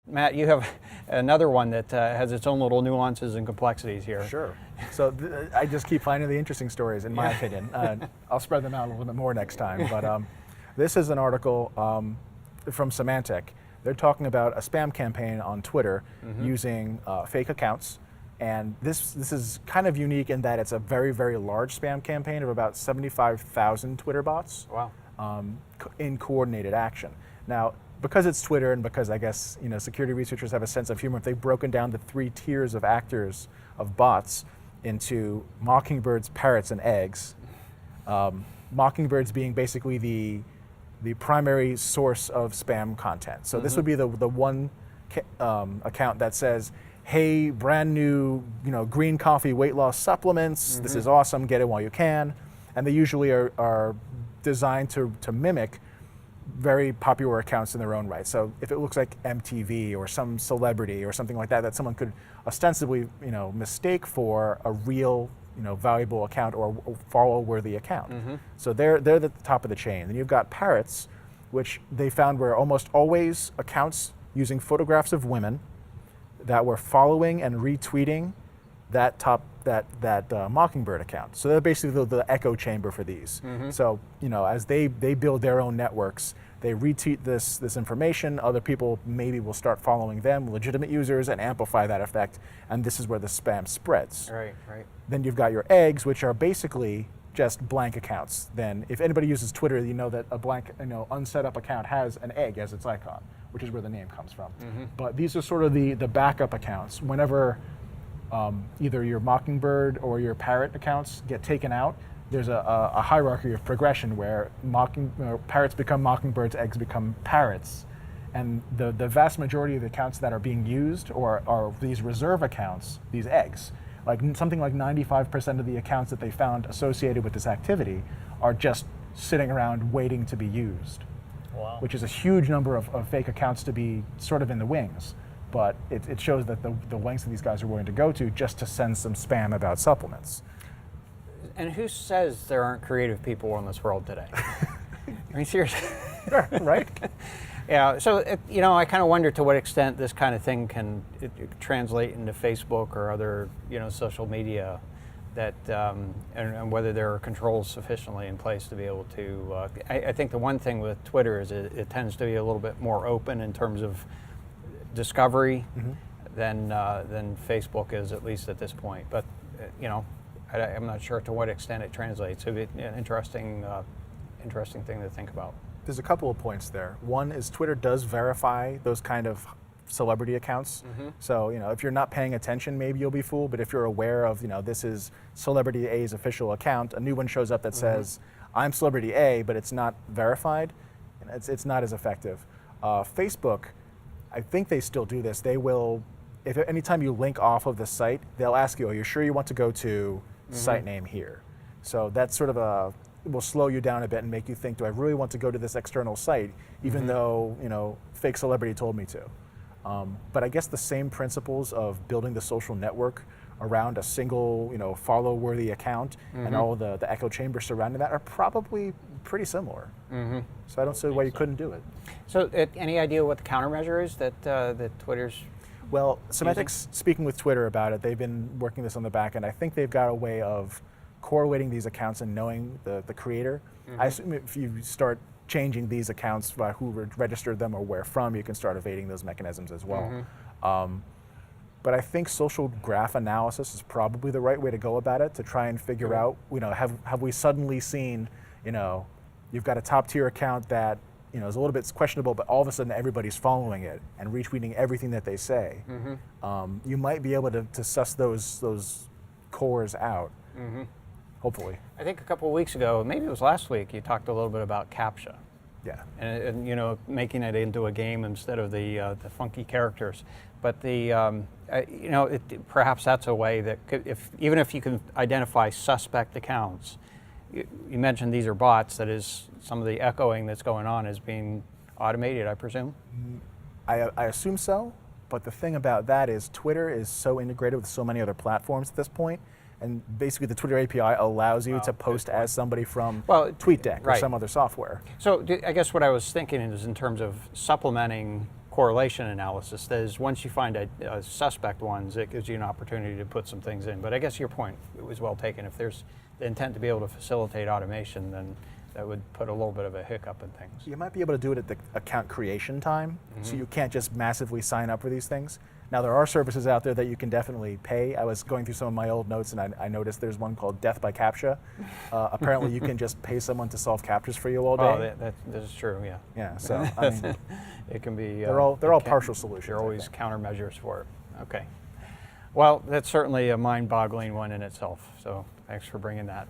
Matt, you have another one that has its own little nuances and complexities here. Sure. So I just keep finding the interesting stories, in my opinion. I'll spread them out a little bit more next time. But this is an article from Symantec. They're talking about a spam campaign on Twitter using fake accounts. And this is kind of unique in that it's a very, very large spam campaign of about 75,000 Twitter bots. Wow. In coordinated action. Now, because it's Twitter and because I guess security researchers have a sense of humor, they've broken down the 3 tiers of actors of bots into mockingbirds, parrots, and eggs. Mockingbirds being basically the primary source of spam content. So this would be the one account that says, "Hey, brand new green coffee weight loss supplements. This is awesome. Get it while you can." And they usually are designed to mimic very popular accounts in their own right. So if it looks like MTV or some celebrity or something like that someone could ostensibly mistake for a real valuable account or follow-worthy account. So they're at the top of the chain. Then you've got parrots, which they found were almost always accounts using photographs of women that were following and retweeting that Mockingbird account. So they're basically the echo chamber for these. So as they build their own networks, they retweet this information. Other people maybe will start following them, legitimate users, and amplify that effect. And this is where the spam spreads. Right. Then you've got your eggs, which are basically just blank accounts. Then if anybody uses Twitter, you know that a blank, unset up account has an egg as its icon, which is where the name comes from. But these are sort of the backup accounts. Whenever either your Mockingbird or your parrot accounts get taken out, there's a hierarchy of progression where parrots become mockingbirds, eggs become parrots. And the vast majority of the accounts that are being used are these reserve accounts, these eggs. Something like 95% of the accounts that they found associated with this activity are just sitting around waiting to be used. Wow. Which is a huge number of fake accounts to be sort of in the wings. But it shows that the lengths that these guys are willing to go to just to send some spam about supplements. And who says there aren't creative people in this world today? I mean, seriously. Right? Yeah, so I kind of wonder to what extent this kind of thing can translate into Facebook or other social media, that and whether there are controls sufficiently in place to be able to. I think the one thing with Twitter is it tends to be a little bit more open in terms of discovery than Facebook is, at least at this point. But I'm not sure to what extent it translates. It'd be an interesting thing to think about. There's a couple of points there. One is Twitter does verify those kind of celebrity accounts. So if you're not paying attention, maybe you'll be fooled. But if you're aware of this is Celebrity A's official account, a new one shows up that says I'm Celebrity A, but it's not verified, it's not as effective. Facebook, I think they still do this. They will, if anytime you link off of the site, they'll ask you, "Are you sure you want to go to site name here?" So that's sort of will slow you down a bit and make you think, do I really want to go to this external site, even though fake celebrity told me to? But I guess the same principles of building the social network around a single follow-worthy account and all the echo chambers surrounding that are probably pretty similar. So I don't see why you couldn't do it. So any idea what the countermeasure is that Twitter's? Well, Symantec's speaking with Twitter about it. They've been working this on the back end. I think they've got a way of correlating these accounts and knowing the creator. I assume if you start changing these accounts by who registered them or where from, you can start evading those mechanisms as well. But I think social graph analysis is probably the right way to go about it, to try and figure out, have we suddenly seen, you've got a top tier account that is a little bit questionable, but all of a sudden everybody's following it and retweeting everything that they say. You might be able to suss those cores out, hopefully. I think a couple of weeks ago, maybe it was last week, you talked a little bit about CAPTCHA. Yeah. And making it into a game instead of the funky characters. But perhaps that's a way that even if you can identify suspect accounts, you mentioned these are bots, that is, some of the echoing that's going on is being automated, I presume? I assume so, but the thing about that is Twitter is so integrated with so many other platforms at this point, and basically the Twitter API allows you to post as somebody from TweetDeck or some other software. So I guess what I was thinking is in terms of supplementing correlation analysis. That is, once you find a suspect ones, it gives you an opportunity to put some things in. But I guess your point was well taken. If there's the intent to be able to facilitate automation, then that would put a little bit of a hiccup in things. You might be able to do it at the account creation time, so you can't just massively sign up for these things. Now, there are services out there that you can definitely pay. I was going through some of my old notes, and I noticed there's one called Death by CAPTCHA. Apparently, you can just pay someone to solve CAPTCHAs for you all day. Oh, that is true, yeah. Yeah, so I mean, It can be. they're all partial solutions. There are I always think. countermeasures for it. Okay. Well, that's certainly a mind-boggling one in itself. So thanks for bringing that.